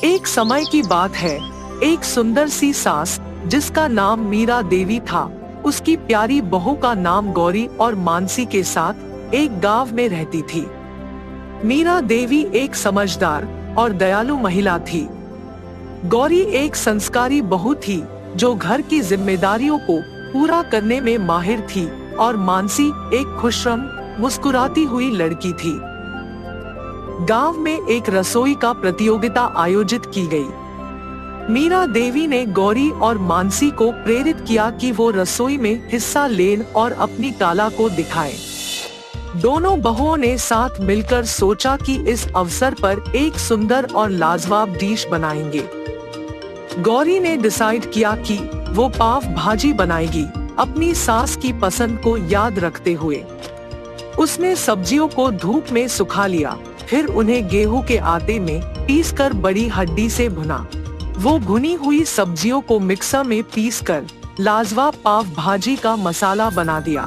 एक समय की बात है, एक सुंदर सी सास जिसका नाम मीरा देवी था, उसकी प्यारी बहू का नाम गौरी और मानसी के साथ एक गांव में रहती थी। मीरा देवी एक समझदार और दयालु महिला थी। गौरी एक संस्कारी बहू थी जो घर की जिम्मेदारियों को पूरा करने में माहिर थी, और मानसी एक खुशरम मुस्कुराती हुई लड़की थी। गांव में एक रसोई का प्रतियोगिता आयोजित की गई। मीरा देवी ने गौरी और मानसी को प्रेरित किया कि वो रसोई में हिस्सा लें और अपनी कला को दिखाएं। दोनों बहुओं ने साथ मिलकर सोचा कि इस अवसर पर एक सुंदर और लाजवाब डिश बनाएंगे। गौरी ने डिसाइड किया कि वो पाव भाजी बनाएगी, अपनी सास की पसंद को याद रखते हुए। उसने सब्जियों को धूप में सुखा लिया, फिर उन्हें गेहूं के आटे में पीसकर बड़ी हड्डी से भुना। वो भुनी हुई सब्जियों को मिक्सर में पीसकर लाजवाब पाव भाजी का मसाला बना दिया।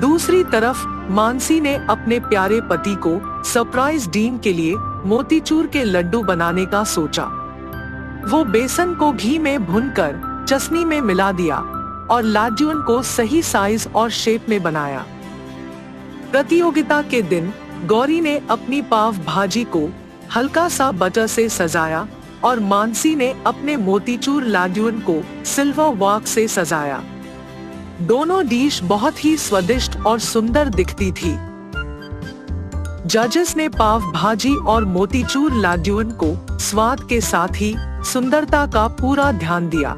दूसरी तरफ मानसी ने अपने प्यारे पति को सरप्राइज डिनर के लिए मोतीचूर के लड्डू बनाने का सोचा। वो बेसन को घी में भूनकर चटनी में मिला दिया और लड्डुओं को सही साइज और शेप में बनाया। प्रतियोगिता के दिन गौरी ने अपनी पाव भाजी को हल्का सा बटर से सजाया और मानसी ने अपने मोतीचूर लड्डुओं को सिल्वर वॉक से सजाया। दोनों डिश बहुत ही स्वादिष्ट और सुंदर दिखती थी। जजेस ने पाव भाजी और मोतीचूर लड्डुओं को स्वाद के साथ ही सुंदरता का पूरा ध्यान दिया,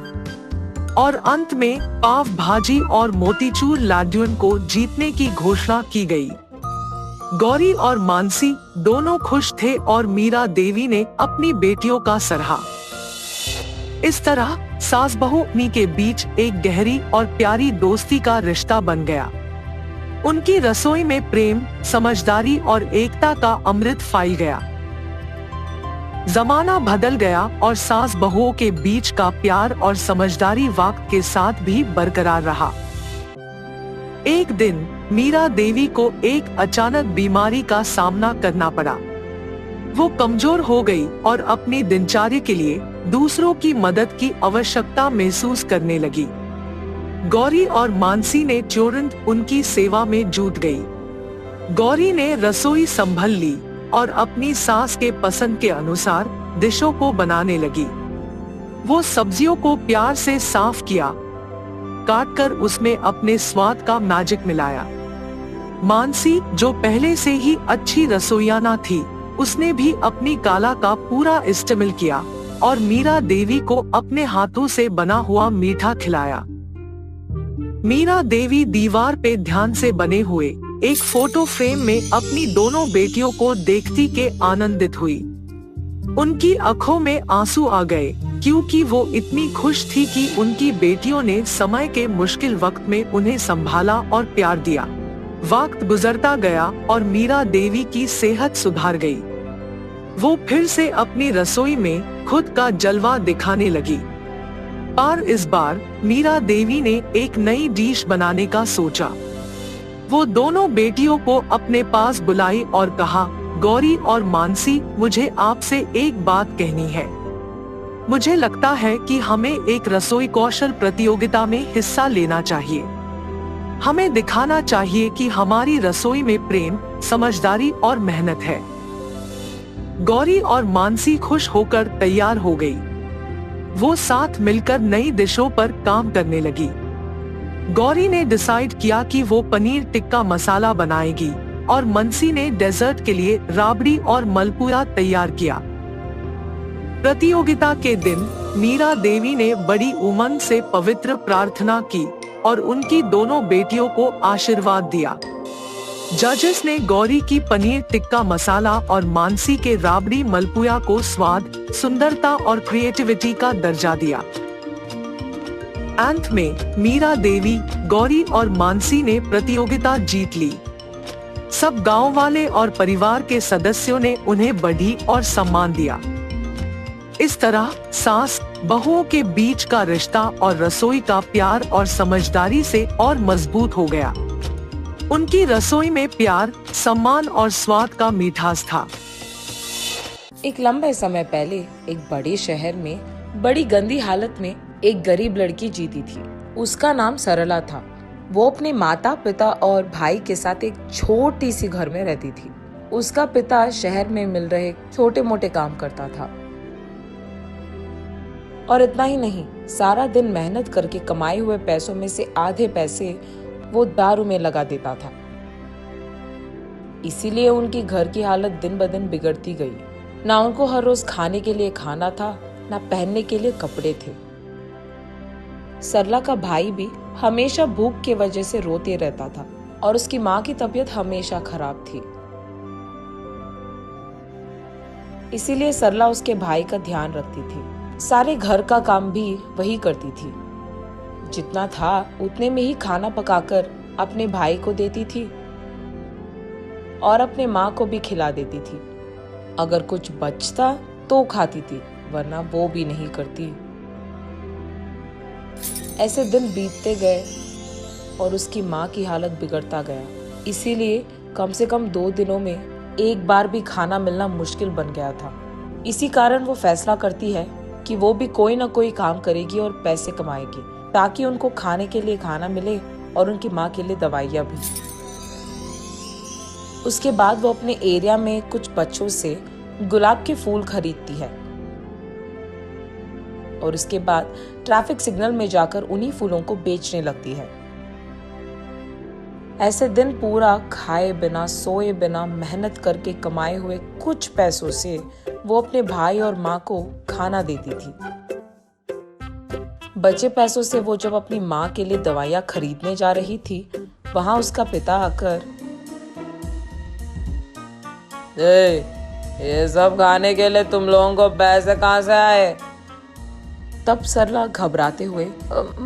और अंत में पाव भाजी और मोतीचूर लड्डुओं को जीतने की घोषणा की गई। गौरी और मानसी दोनों खुश थे और मीरा देवी ने अपनी बेटियों का सराहा। इस तरह सास बहू के बीच एक गहरी और प्यारी दोस्ती का रिश्ता बन गया। उनकी रसोई में प्रेम, समझदारी और एकता का अमृत फैल गया। जमाना बदल गया और सास बहुओं के बीच का प्यार और समझदारी वक्त के साथ भी बरकरार रहा। एक दिन मीरा देवी को एक अचानक बीमारी का सामना करना पड़ा। वो कमजोर हो गई और अपनी दिनचर्या के लिए दूसरों की मदद की आवश्यकता महसूस करने लगी। गौरी और मानसी ने तुरंत उनकी सेवा में जुट गई। गौरी ने रसोई संभाल ली और अपनी सास के पसंद के अनुसार डिशों को बनाने लगी। वो सब्जियों को प्यार से साफ किया, काटकर उसमें अपने स्वाद का मैजिक मिलाया। मानसी, जो पहले से ही अच्छी रसोइयाना थी, उसने भी अपनी कला का पूरा इस्तेमाल किया और मीरा देवी को अपने हाथों से बना हुआ मीठा खिलाया। मीरा देवी दीवार पे ध्यान से बने हुए एक फोटो फ्रेम में अपनी दोनों बेटियों को देखती के आनंदित हुई। उनकी आंखों में आंसू आ गए, क्योंकि वो इतनी खुश थी कि उनकी बेटियों ने समय के मुश्किल वक्त में उन्हें संभाला और प्यार दिया। वक्त गुजरता गया और मीरा देवी की सेहत सुधार गई। वो फिर से अपनी रसोई में खुद का जलवा दिखाने लगी। पर इस बार मीरा देवी ने एक नई डिश बनाने का सोचा। वो दोनों बेटियों को अपने पास बुलाई और कहा, गौरी और मानसी, मुझे आपसे एक बात कहनी है। मुझे लगता है कि हमें एक रसोई कौशल प्रतियोगिता में हिस्सा लेना चाहिए। हमें दिखाना चाहिए कि हमारी रसोई में प्रेम, समझदारी और मेहनत है। गौरी और मानसी खुश होकर तैयार हो गई। वो साथ मिलकर नई डिशों पर काम करने लगी। गौरी ने डिसाइड किया कि वो पनीर टिक्का मसाला बनाएगी और मानसी ने डेजर्ट के लिए राबड़ी और मलपुआ तैयार किया। प्रतियोगिता के दिन मीरा देवी ने बड़ी उमंग से पवित्र प्रार्थना की और उनकी दोनों बेटियों को आशीर्वाद दिया। जजेस ने गौरी की पनीर टिक्का मसाला और मानसी के राबड़ी मलपुआ को स्वाद, सुंदरता और क्रिएटिविटी का दर्जा दिया। अंत में मीरा देवी, गौरी और मानसी ने प्रतियोगिता जीत ली। सब गांव वाले और परिवार के सदस्यों ने उन्हें बधाई और सम्मान दिया। इस तरह सास बहुओं के बीच का रिश्ता और रसोई का प्यार और समझदारी से और मजबूत हो गया। उनकी रसोई में प्यार, सम्मान और स्वाद का मिठास था। एक लंबे समय पहले एक बड़े शहर में बड़ी गंदी हालत में एक गरीब लड़की जीती थी। उसका नाम सरला था। वो अपने माता पिता और भाई के साथ एक छोटी सी घर में रहती थी। उसका पिता शहर में मिल रहे छोटे मोटे काम करता था और इतना ही नहीं, सारा दिन मेहनत करके कमाए हुए पैसों में से आधे पैसे वो दारू में लगा देता था। इसीलिए उनकी घर की हालत दिन ब दिन बिगड़ती गई। ना उनको हर रोज खाने के लिए खाना था, ना पहनने के लिए कपड़े थे। सरला का भाई भी हमेशा भूख की वजह से रोते रहता था और उसकी माँ की तबीयत हमेशा खराब थी। इसीलिए सरला उसके भाई का ध्यान रखती थी। सारे घर का काम भी वही करती थी। जितना था उतने में ही खाना पकाकर अपने भाई को देती थी और अपने माँ को भी खिला देती थी। अगर कुछ बचता तो खाती थी, वरना वो भी नहीं करती। ऐसे दिन बीतते गए और उसकी माँ की हालत बिगड़ता गया। इसीलिए कम से कम 2 दिनों में एक बार भी खाना मिलना मुश्किल बन गया था। इसी कारण वो फैसला करती है कि वो भी कोई ना कोई काम करेगी और पैसे कमाएगी, ताकि उनको खाने के लिए खाना मिले और उनकी माँ के लिए दवाइयाँ भी। उसके बाद वो अपने एरिया में कुछ बच्चों से गुलाब के फूल खरीदती है और उसके बाद ट्रैफिक सिग्नल में जाकर उन्हीं फूलों को बेचने लगती है। ऐसे दिन पूरा खाए बिना सोए बिना मेहनत करके कमाए हुए कुछ पैसों से वो अपने भाई और माँ को खाना देती थी। बचे पैसों से वो जब अपनी माँ के लिए दवाइयाँ खरीदने जा रही थी, वहां उसका पिता आकर, ये सब खाने के लिए तुम लोगों को पैसे कहाँ से आए? तब सरला घबराते हुए,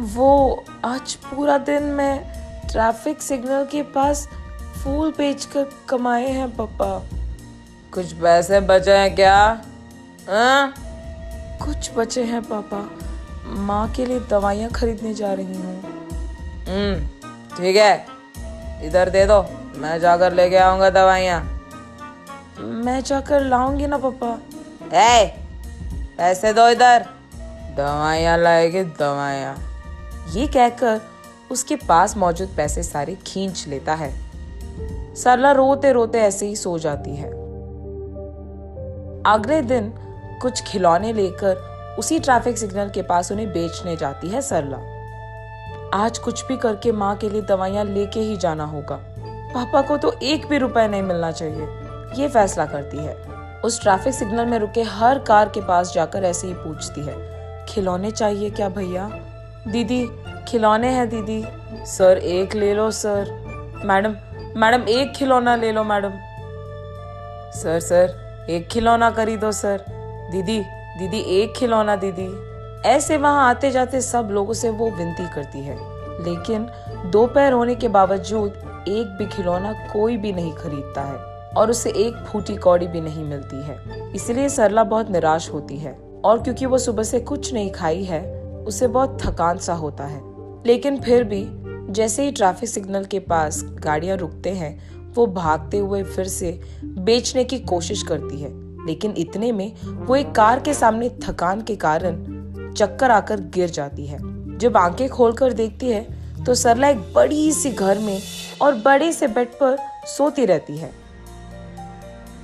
वो आज पूरा दिन मैं ट्रैफिक सिग्नल के पास फूल बेचकर कमाए हैं पापा। कुछ पैसे बचे हैं क्या? कुछ बचे हैं पापा, माँ के लिए दवाइयाँ खरीदने जा रही हूँ। ठीक है, इधर दे दो, मैं जाकर लेके आऊंगा दवाइयाँ। मैं जाकर लाऊंगी ना पापा। पैसे दो इधर, दवाइयाँ लाएगी दवाइयाँ। ये कहकर उसके पास मौजूद पैसे सारे खींच लेता है। सरला रोते रोते ऐसे ही सो जाती है। अगले दिन कुछ खिलौने लेकर उसी ट्रैफिक सिग्नल के पास उन्हें बेचने जाती है सरला। आज कुछ भी करके माँ के लिए दवाइयाँ लेके ही जाना होगा। पापा को तो 1 भी रुपए नहीं मिलना चाहिए, ये फैसला करती है। उस ट्रैफिक सिग्नल में रुके हर कार के पास जाकर ऐसे ही पूछती है, खिलौने चाहिए क्या भैया? दीदी खिलौने हैं दीदी। सर 1 ले लो सर। मैडम 1 खिलौना ले लो मैडम। सर 1 खिलौना खरीदो सर। दीदी 1 खिलौना दीदी। ऐसे वहां आते जाते सब लोगों से वो विनती करती है, लेकिन दोपहर होने के बावजूद एक भी खिलौना कोई भी नहीं खरीदता है और उसे एक फूटी कौड़ी भी नहीं मिलती है। इसलिए सरला बहुत निराश होती है और क्योंकि वो सुबह से कुछ नहीं खाई है, उसे बहुत थकान सा होता है। लेकिन फिर भी जैसे ही ट्रैफिक सिग्नल के पास गाड़ियां रुकते हैं, वो भागते हुए फिर से बेचने की कोशिश करती है। लेकिन इतने में वो एक कार के सामने थकान के कारण चक्कर आकर गिर जाती है। जब आंखें खोलकर देखती है तो सरला एक बड़ी सी घर में और बड़े से बेड पर सोती रहती है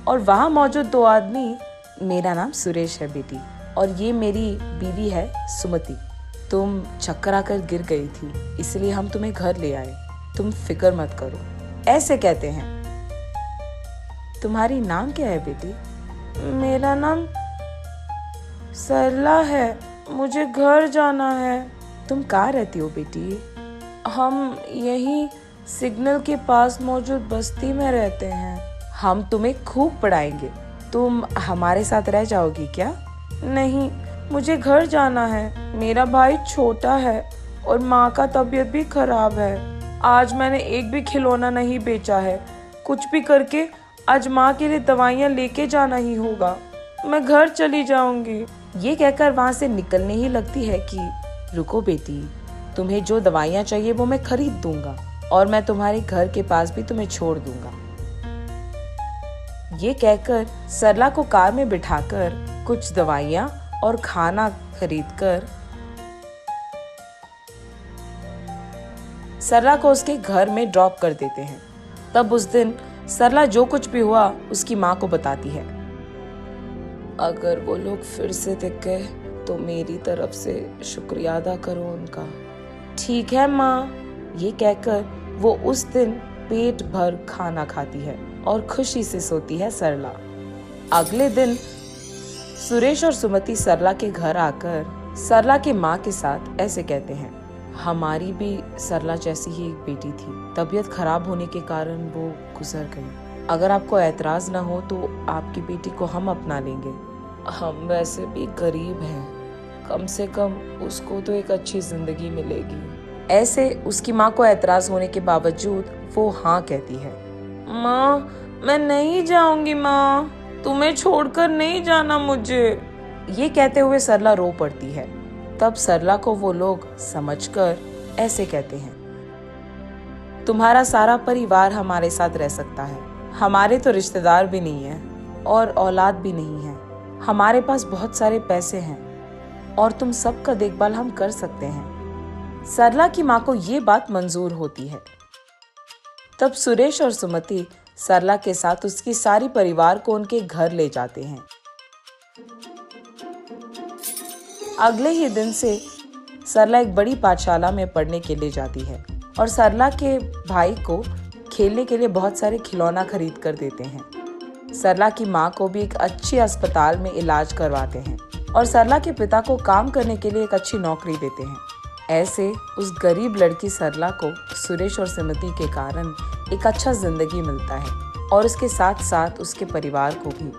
और वहां मौजूद 2 आदमी, मेरा नाम सुरेश है बेटी और ये मेरी बीवी है सुमति। तुम चक्कर आकर गिर गई थी, इसलिए हम तुम्हें घर ले आए, तुम फिक्र मत करो, ऐसे कहते हैं। तुम्हारी नाम क्या है बेटी? मेरा नाम सरला है, मुझे घर जाना है। तुम कहाँ रहती हो बेटी? हम यही सिग्नल के पास मौजूद बस्ती में रहते हैं। हम तुम्हें खूब पढ़ाएंगे, तुम हमारे साथ रह जाओगी क्या? नहीं, मुझे घर जाना है, मेरा भाई छोटा है और माँ का तबीयत भी खराब है। आज मैंने एक भी खिलौना नहीं बेचा है, कुछ भी करके आज माँ के लिए दवाइयाँ लेके जाना ही होगा। मैं घर चली जाऊंगी। ये कहकर वहाँ से निकलने ही लगती है कि रुको बेटी, तुम्हें जो दवाइयाँ चाहिए वो मैं खरीद दूंगा और मैं तुम्हारे घर के पास भी तुम्हें छोड़ दूंगा। ये कहकर सरला को कार में बिठाकर कुछ दवाइयाँ और खाना खरीदकर सरला को उसके घर में ड्रॉप कर देते हैं। तब उस दिन सरला जो कुछ भी हुआ उसकी माँ को बताती है। अगर वो लोग फिर से दिख गए तो मेरी तरफ से शुक्रिया अदा करो उनका। ठीक है माँ, ये कहकर वो उस दिन पेट भर खाना खाती है और खुशी से सोती है सरला। अगले दिन सुरेश और सुमति सरला के घर आकर सरला की माँ के साथ ऐसे कहते हैं, हमारी भी सरला जैसी ही एक बेटी थी, तबीयत खराब होने के कारण वो गुजर गई। अगर आपको ऐतराज ना हो तो आपकी बेटी को हम अपना लेंगे। हम वैसे भी गरीब हैं, कम से कम उसको तो एक अच्छी जिंदगी मिलेगी। ऐसे उसकी माँ को ऐतराज होने के बावजूद वो हाँ कहती है। माँ, मैं नहीं जाऊंगी माँ, तुम्हें छोड़कर नहीं जाना मुझे। ये कहते हुए सरला रो पड़ती है। तब सरला को वो लोग समझकर ऐसे कहते हैं, तुम्हारा सारा परिवार हमारे साथ रह सकता है, हमारे तो रिश्तेदार भी नहीं है और औलाद भी नहीं है, हमारे पास बहुत सारे पैसे हैं और तुम सबका देखभाल हम कर सकते हैं। सरला की माँ को ये बात मंजूर होती है। तब सुरेश और सुमति सरला के साथ उसकी सारी परिवार को उनके घर ले जाते हैं। अगले ही दिन से सरला एक बड़ी पाठशाला में पढ़ने के लिए जाती है और सरला के भाई को खेलने के लिए बहुत सारे खिलौना खरीद कर देते हैं। सरला की माँ को भी एक अच्छी अस्पताल में इलाज करवाते हैं और सरला के पिता को काम करने के लिए एक अच्छी नौकरी देते हैं। ऐसे उस गरीब लड़की सरला को सुरेश और सुमति के कारण एक अच्छा जिंदगी मिलता है और उसके साथ साथ उसके परिवार को भी।